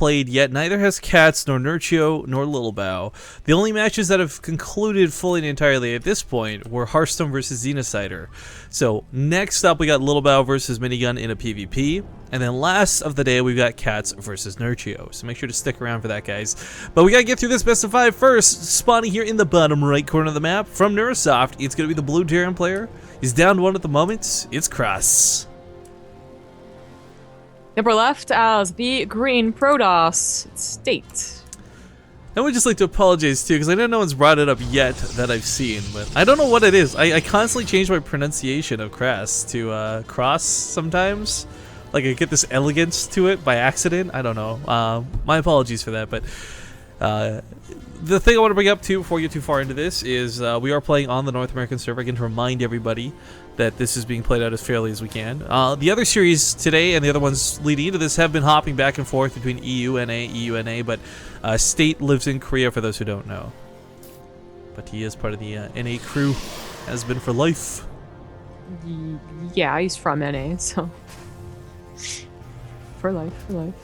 played yet. Neither has Cats, nor Nurchio, nor Little Bow. The only matches that have concluded fully and entirely at this point were Hearthstone versus Xenocider. So next up we got Little Bow versus Minigun in a PvP. And then last of the day we've got Cats versus Nurchio. So make sure to stick around for that, guys. But we gotta get through this best of 5 first. Spawning here in the bottom right corner of the map from Neurosoft, it's gonna be the blue Terran player. He's down 1 at the moment. It's Krass. Upper left as the green Protoss State. I would just like to apologize too, because I know no one's brought it up yet that I've seen, but I don't know what it is. I constantly change my pronunciation of Krass to Cross sometimes. Like I get this elegance to it by accident. I don't know. My apologies for that, but the thing I want to bring up too before we get too far into this is we are playing on the North American server. Again, to remind everybody that this is being played out as fairly as we can. The other series today and the other ones leading into this have been hopping back and forth between EU, NA, but State lives in Korea for those who don't know. But he is part of the NA crew, has been for life. Yeah, he's from NA, so for life, for life.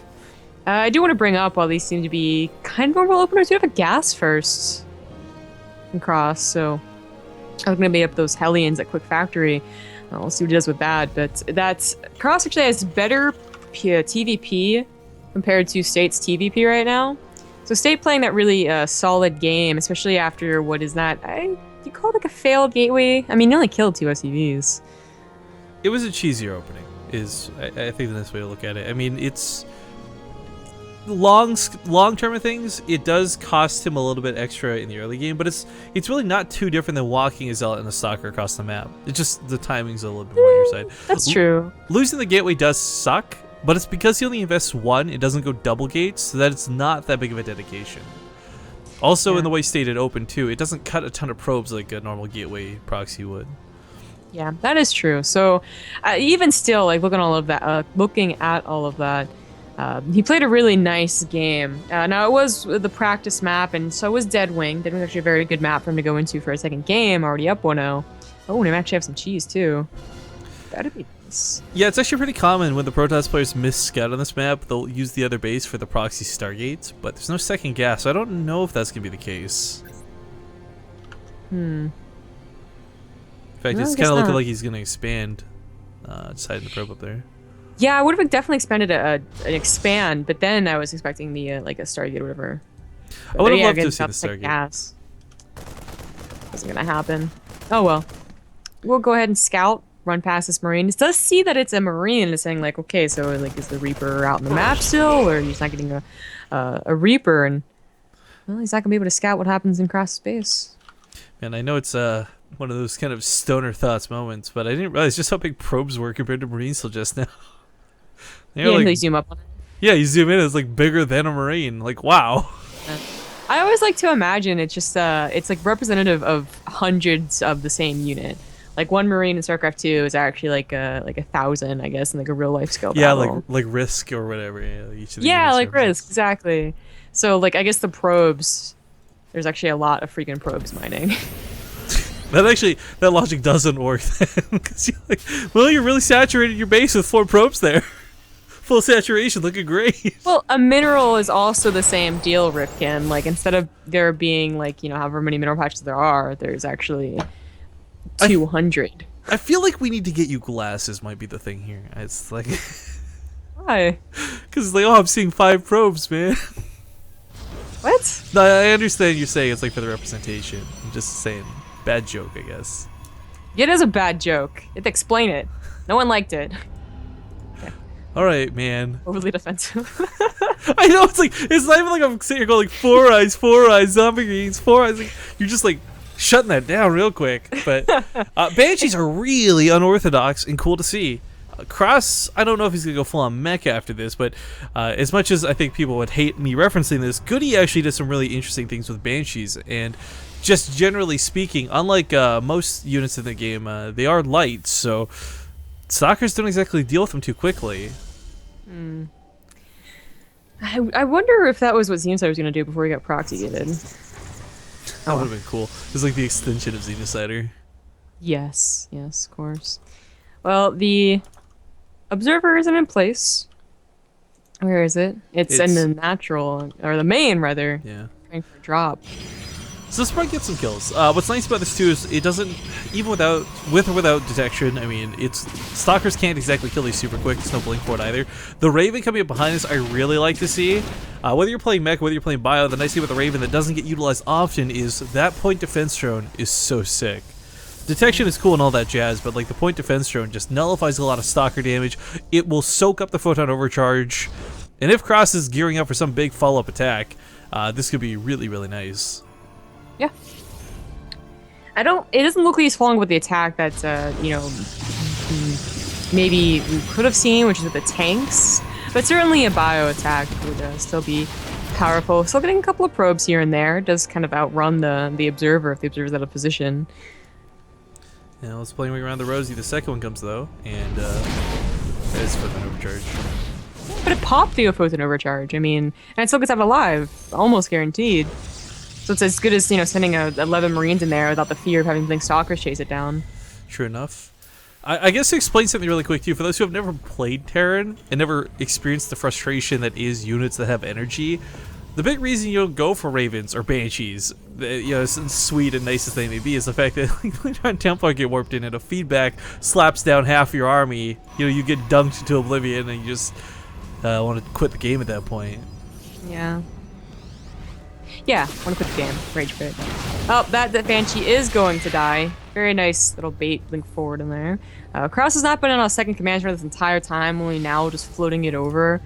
I do want to bring up, while these seem to be kind of normal openers, we have a gas first in Cross, so I was going to beat up those Hellions at Quick Factory. We'll see what he does with that, but that's... Cross actually has better TVP compared to State's TVP right now. So State playing that really solid game, especially after what is that... you call it like a failed gateway? I mean, he only killed 2 SCVs. It was a cheesier opening, is I think the best way to look at it. I mean, it's... long-term of things, it does cost him a little bit extra in the early game, but it's really not too different than walking a Zealot and a Stalker across the map. It's just the timing's a little bit more on your side. That's true. Losing the gateway does suck, but it's because he only invests 1, it doesn't go double gates, so that it's not that big of a dedication. Also, in the way State it open too, it doesn't cut a ton of probes like a normal gateway proxy would. Yeah, that is true. So even still, like looking at all of that, he played a really nice game. Now, it was the practice map, and so was Deadwing. Deadwing's actually a very good map for him to go into for a second game, already up 1-0. Oh, and I actually have some cheese, too. That'd be nice. Yeah, it's actually pretty common when the Protoss players miss scout on this map, they'll use the other base for the proxy Stargates, but there's no second gas, so I don't know if that's going to be the case. In fact, it's kind of looking like he's going to expand, just hiding the probe up there. Yeah, I would have definitely expanded an expand, but then I was expecting the like a Stargate or whatever. I would have loved to see the Stargate. Gas. Wasn't gonna happen. Oh well. We'll go ahead and scout, run past this Marine. It does see that it's a Marine and it's saying like, okay, so like is the Reaper out in the map still, or he's not getting a Reaper, and well, he's not gonna be able to scout what happens in cross space. And I know it's one of those kind of stoner thoughts moments, but I didn't realize just how big probes were compared to Marines till just now. Yeah, like, they zoom up on it. Yeah, you zoom in, it's like bigger than a Marine. Like, wow. I always like to imagine it's just it's like representative of hundreds of the same unit. Like one Marine in StarCraft 2 is actually like 1,000, I guess, in like a real life scale yeah, battle. like Risk or whatever. Yeah, each of the like Risk, exactly. So like I guess the probes, there's actually a lot of freaking probes mining. That logic doesn't work then. 'Cause you're like, well, you're really saturated your base with 4 probes there. Full saturation, looking great. Well, a mineral is also the same deal, Rifkin. Like, instead of there being, like, you know, however many mineral patches there are, there's actually 200. I feel like we need to get you glasses might be the thing here. It's like... Why? Because it's like, oh, I'm seeing 5 probes, man. What? No, I understand you're saying it's like for the representation. I'm just saying, bad joke, I guess. It is a bad joke. Explain it. No one liked it. All right, man. Overly defensive. I know, it's not even like I'm sitting here going like 4 eyes, zombie greens, 4 eyes. Like, you're just like shutting that down real quick. But Banshees are really unorthodox and cool to see. Krass, I don't know if he's gonna go full on mech after this, but as much as I think people would hate me referencing this, Goody actually does some really interesting things with Banshees, and just generally speaking, unlike most units in the game, they are light, so Stalkers don't exactly deal with them too quickly. I wonder if that was what Xenocider was going to do before he got proxy-gated. That would have been cool. It's like the extension of Xenocider. Yes, of course. Well, the Observer isn't in place. Where is it? It's in the natural, or the main rather. Yeah. Trying for a drop. So this might get some kills. What's nice about this too is it doesn't, even with or without detection, I mean, Stalkers can't exactly kill these super quick, there's no blink for it either. The Raven coming up behind us, I really like to see. Whether you're playing mech, whether you're playing bio, the nice thing about the Raven that doesn't get utilized often is that point defense drone is so sick. Detection is cool and all that jazz, but like the point defense drone just nullifies a lot of Stalker damage. It will soak up the photon overcharge, and if Krass is gearing up for some big follow-up attack, this could be really, really nice. Yeah. It doesn't look like he's following with the attack that, you know, maybe we could have seen, which is with the tanks. But certainly a bio attack would still be powerful. Still getting a couple of probes here and there. It does kind of outrun the observer if the observer's out of position. Yeah, let's play around the Rosie. The second one comes though, and that is photon overcharge. But it popped the photon overcharge. I mean, and it still gets out alive, almost guaranteed. So it's as good as, you know, sending 11 Marines in there without the fear of having Stalkers chase it down. True enough. I guess to explain something really quick too, for those who have never played Terran and never experienced the frustration that is units that have energy, the big reason you don't go for Ravens or Banshees, you know, sweet and nice as they may be, is the fact that when Templar get warped in and a feedback slaps down half your army, you know, you get dunked to oblivion and you just want to quit the game at that point. Yeah. Yeah, want to quit the game. Rage quit. Oh, that Banshee is going to die. Very nice little bait blink forward in there. Krass has not been on a second command turret this entire time, only now just floating it over.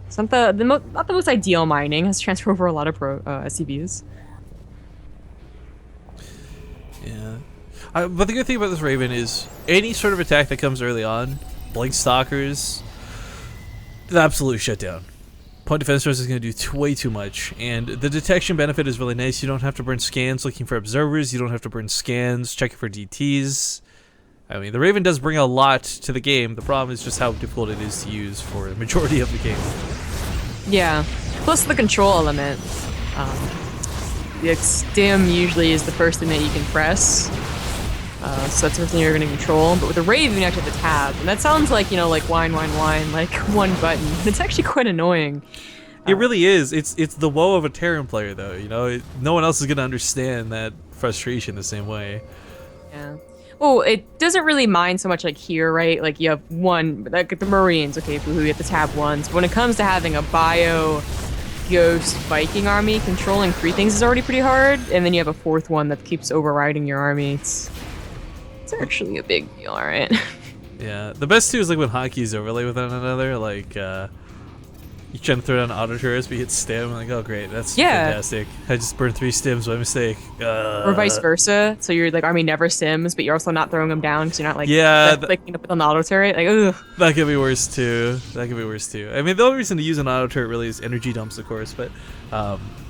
It's not the most ideal mining. Has transferred over a lot of SCVs. Yeah. But the good thing about this Raven is any sort of attack that comes early on, Blink Stalkers, the absolute shutdown. Point defense drones is going to do way too much, and the detection benefit is really nice. You don't have to burn scans looking for observers. You don't have to burn scans checking for DTs. I mean, the Raven does bring a lot to the game. The problem is just how difficult it is to use for the majority of the game. Yeah. Plus the control element. The stim usually is the first thing that you can press. So that's something you're going to control. But with the Raven, you actually have the tab. And that sounds like, you know, like whine, like one button. It's actually quite annoying. It really is. It's the woe of a Terran player, though. You know, no one else is going to understand that frustration the same way. Yeah. Well, it doesn't really mind so much like here, right? Like you have one, like the Marines, okay, who get the tab ones. But when it comes to having a bio Ghost Viking army, controlling 3 things is already pretty hard. And then you have a 4th one that keeps overriding your army. It's actually a big deal, alright? Yeah, the best too is like when hotkeys overlay with one another, like you try to throw down auto turrets, but you hit stim, like, oh great, that's fantastic. I just burned 3 stims by mistake. Or vice versa, so your like army never stims, but you're also not throwing them down because you're not like clicking up on the auto turret. Like, ugh. That could be worse too. That could be worse too. I mean, the only reason to use an auto turret really is energy dumps, of course, but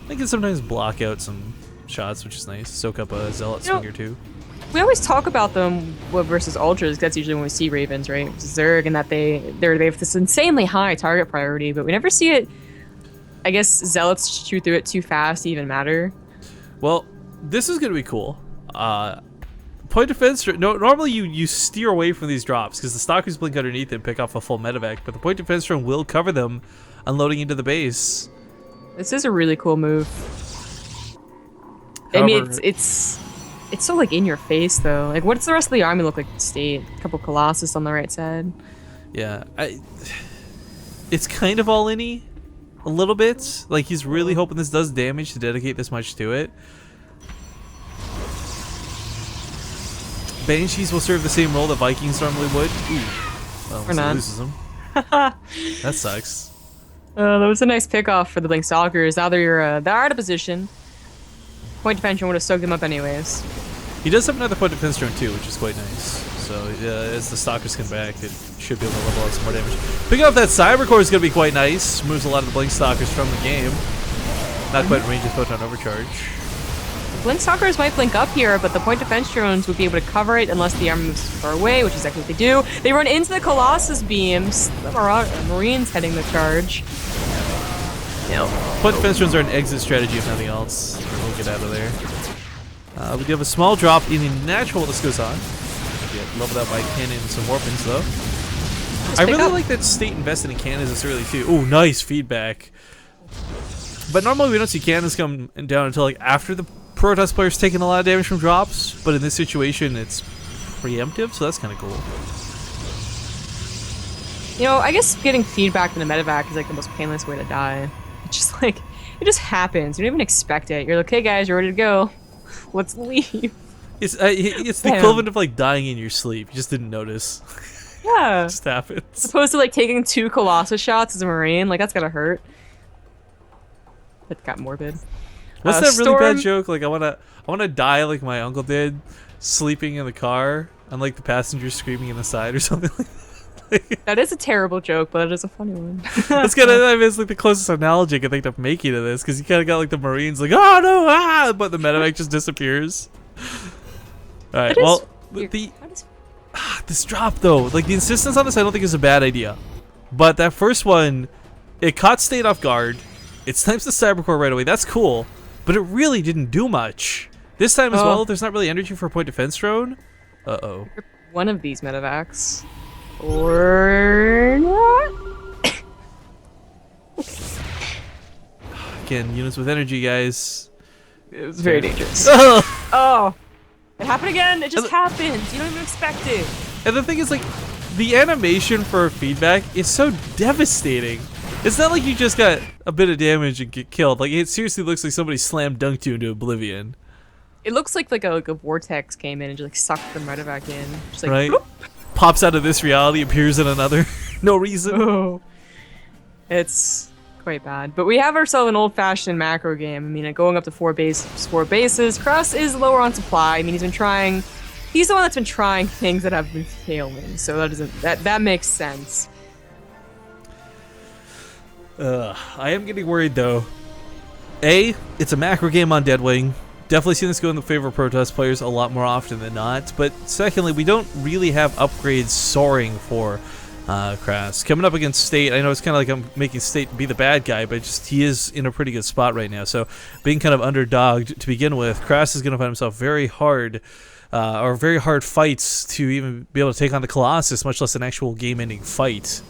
they can sometimes block out some shots, which is nice. Soak up a zealot swing or two. We always talk about them versus ultras, because that's usually when we see Ravens, right? Zerg, and that they have this insanely high target priority, but we never see it. I guess zealots shoot through it too fast to even matter. Well, this is gonna be cool. Point defense. Normally you steer away from these drops because the stalkers blink underneath and pick off a full medevac, but the point defense drone will cover them, unloading into the base. This is a really cool move. However, I mean, it's so like in your face though. Like, what's the rest of the army look like? State, a couple Colossus on the right side. Yeah, it's kind of all in-y, a little bit. Like he's really hoping this does damage to dedicate this much to it. Banshees will serve the same role that Vikings normally would. Ooh, well, or not. Loses them. That sucks. That was a nice pickoff for the Blink Stalkers. Now they're out of position. Point defense drone would have soaked them up anyways. He does have another point defense drone too, which is quite nice. So as the stalkers come back, it should be able to level out some more damage. Picking up that cyber core is going to be quite nice. Moves a lot of the blink stalkers from the game. Not quite in range of photon overcharge. Blink Stalkers might blink up here, but the point defense drones would be able to cover it unless the army moves far away, which is exactly what they do. They run into the Colossus beams. The Marines heading the charge. Yep. Point defense drones are an exit strategy if nothing else. We'll get out of there. We do have a small drop in the natural this goes on. Get leveled out by cannon and some warpings though. just I pick really up. like that State invested in cannons this early too. Oh, nice feedback. But normally we don't see cannons come down until like after the Protoss player's taking a lot of damage from drops. But in this situation, it's preemptive, so that's kind of cool. You know, I guess getting feedback in the medevac is like the most painless way to die. It's just like, it just happens. You don't even expect it. You're like, okay guys, you're ready to go. Let's leave. It's the equivalent of like dying in your sleep. You just didn't notice. Yeah. It just happens. As opposed to like taking 2 Colossus shots as a Marine. Like, that's gotta hurt. That got morbid. What's that really Storm... bad joke? Like, I wanna die like my uncle did, sleeping in the car, and like the passenger screaming in the side or something like that. That is a terrible joke, but it is a funny one. That's kind of, I mean, it's like the closest analogy I can think of making to this, because you kind of got like the Marines like, oh no, ah, but the medevac just disappears. All right, well, this drop though, like the insistence on this, I don't think is a bad idea, but that first one, it caught State off guard. It snipes the Cybercore right away. That's cool, but it really didn't do much. This time as well, there's not really energy for a point defense drone. Uh-oh. One of these medevacs. Or not? Again, units with energy, guys. It was very dangerous. Oh! Oh! It happened again! It just happens! You don't even expect it! And the thing is, like, the animation for feedback is so devastating. It's not like you just got a bit of damage and get killed. Like, it seriously looks like somebody slam dunked you into oblivion. It looks like a vortex came in and just like sucked the medevac in. Just like, right? Bloop. Pops out of this reality, appears in another. No reason. Oh. It's quite bad. But we have ourselves an old-fashioned macro game. I mean, going up to 4 bases. Krass is lower on supply. I mean, he's the one that's been trying things that have been failing. So that makes sense. I am getting worried though. It's a macro game on Deadwing. Definitely seen this go in the favor of Protoss players a lot more often than not. But secondly, we don't really have upgrades soaring for Krass. Coming up against State, I know it's kind of like I'm making State be the bad guy, but just he is in a pretty good spot right now. So being kind of underdogged to begin with, Krass is going to find himself very hard fights to even be able to take on the Colossus, much less an actual game-ending fight.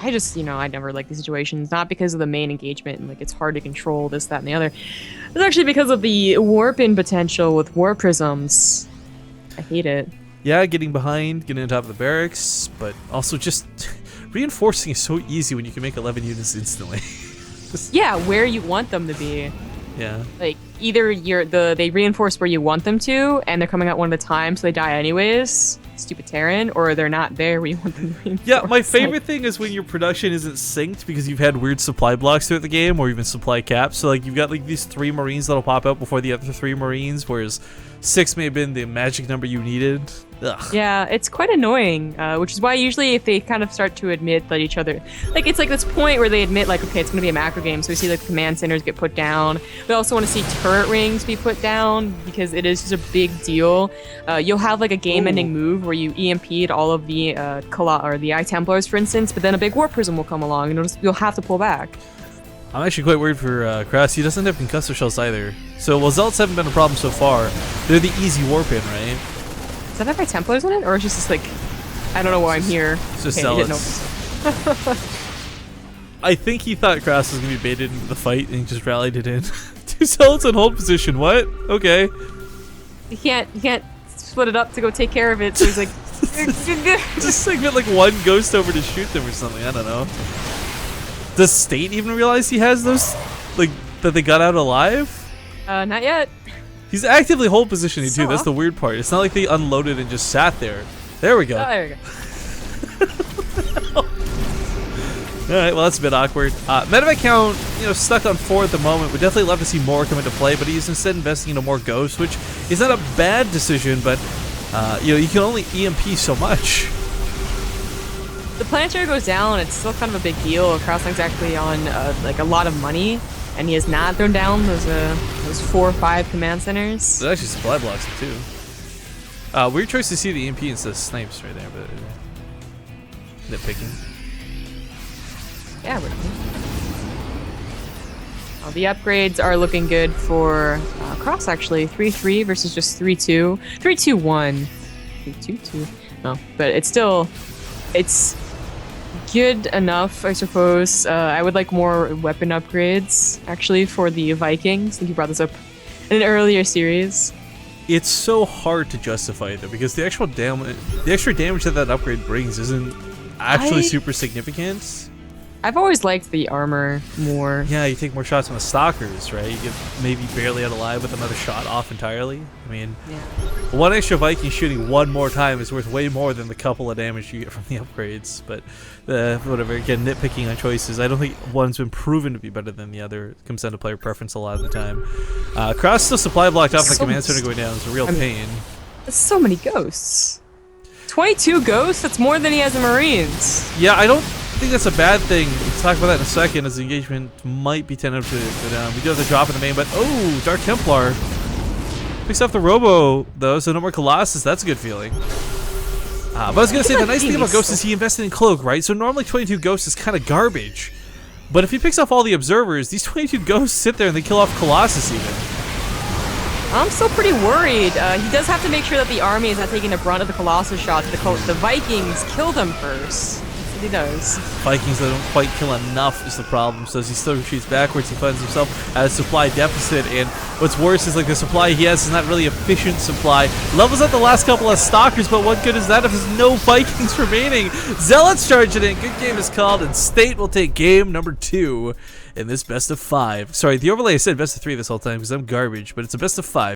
I just, I never like these situations, not because of the main engagement and like it's hard to control this, that, and the other. It's actually because of the warp-in potential with warp prisms. I hate it. Yeah, getting behind, getting on top of the barracks, but also just reinforcing is so easy when you can make 11 units instantly. Yeah, where you want them to be. Yeah. Like either they reinforce where you want them to, and they're coming out one at a time, so they die anyways. Stupid Terran, or they're not there where you want them to reinforce. Yeah, my favorite thing is when your production isn't synced because you've had weird supply blocks throughout the game, or even supply caps. So like you've got like these 3 Marines that'll pop out before the other 3 Marines, whereas 6 may have been the magic number you needed. Ugh. Yeah, it's quite annoying, which is why usually if they kind of start to admit that each other, like it's like this point where they admit like, okay, it's gonna be a macro game, so we see like the command centers get put down. We also want to see turret rings be put down because it is just a big deal. You'll have like a game-ending move where you EMP'd all of the the Eye Templars, for instance, but then a big warp prism will come along and you'll have to pull back. I'm actually quite worried for Krass. He doesn't have concussor shells either. So while Zealots haven't been a problem so far, they're the easy warp in, right? Does that have Eye Templars in it, or is it just like, I don't know why I'm here. It's just okay, Zealots. I think he thought Krass was gonna be baited into the fight and he just rallied it in. 2 Zealots in hold position. What? Okay. You can't split it up to go take care of it. So he's like, just segment like one ghost over to shoot them or something. I don't know. Does State even realize he has those, like, that they got out alive? Not yet. He's actively hold positioning too. That's the weird part. It's not like they unloaded and just sat there. There we go. Oh, there we go. Alright, well that's a bit awkward. Medevac count, stuck on 4 at the moment. Would definitely love to see more come into play, but he's instead investing into more ghosts, which is not a bad decision, but you can only EMP so much. The planetary goes down, it's still kind of a big deal. Crossling's actually on like a lot of money, and he has not thrown down those 4 or 5 command centers. There's actually supply blocks too. Weird choice to see the EMP instead of snipes right there, but nitpicking. Yeah, the upgrades are looking good for Krass actually. 3-3 versus just 3-2. 3-2-1. 3-2-2. No, but it's still, it's good enough, I suppose. I would like more weapon upgrades, actually, for the Vikings. I think you brought this up in an earlier series. It's so hard to justify though, because the extra damage that that upgrade brings isn't actually super significant. I've always liked the armor more. Yeah, you take more shots on the stalkers, right? You get maybe barely out alive with another shot off entirely. I mean, one extra Viking shooting one more time is worth way more than the couple of damage you get from the upgrades. But whatever, again, nitpicking on choices. I don't think one's been proven to be better than the other. It comes down to player preference a lot of the time. Krass still supply blocked off, and the command center going down is a real pain. There's so many ghosts. 22 ghosts? That's more than he has in Marines. Yeah, I don't think that's a bad thing. We'll talk about that in a second, as the engagement might be tending to go down. We do have the drop in the main, but oh, Dark Templar picks off the Robo though, so no more Colossus. That's a good feeling. But I was gonna say, the nice thing about Ghost is he invested in Cloak, right? So normally 22 Ghosts is kind of garbage, but if he picks off all the observers, these 22 Ghosts sit there and they kill off Colossus even. I'm still pretty worried. He does have to make sure that the army is not taking the brunt of the Colossus shots. The Vikings kill them first. He does. Vikings that don't quite kill enough is the problem, so as he still retreats backwards, he finds himself at a supply deficit, and what's worse is like the supply he has is not really efficient supply. Levels out the last couple of stalkers, but what good is that if there's no Vikings remaining? Zealots charging in, good game is called, and State will take game number 2 in this best of 5. Sorry, the overlay I said best of 3 this whole time because I'm garbage, but it's a best of 5.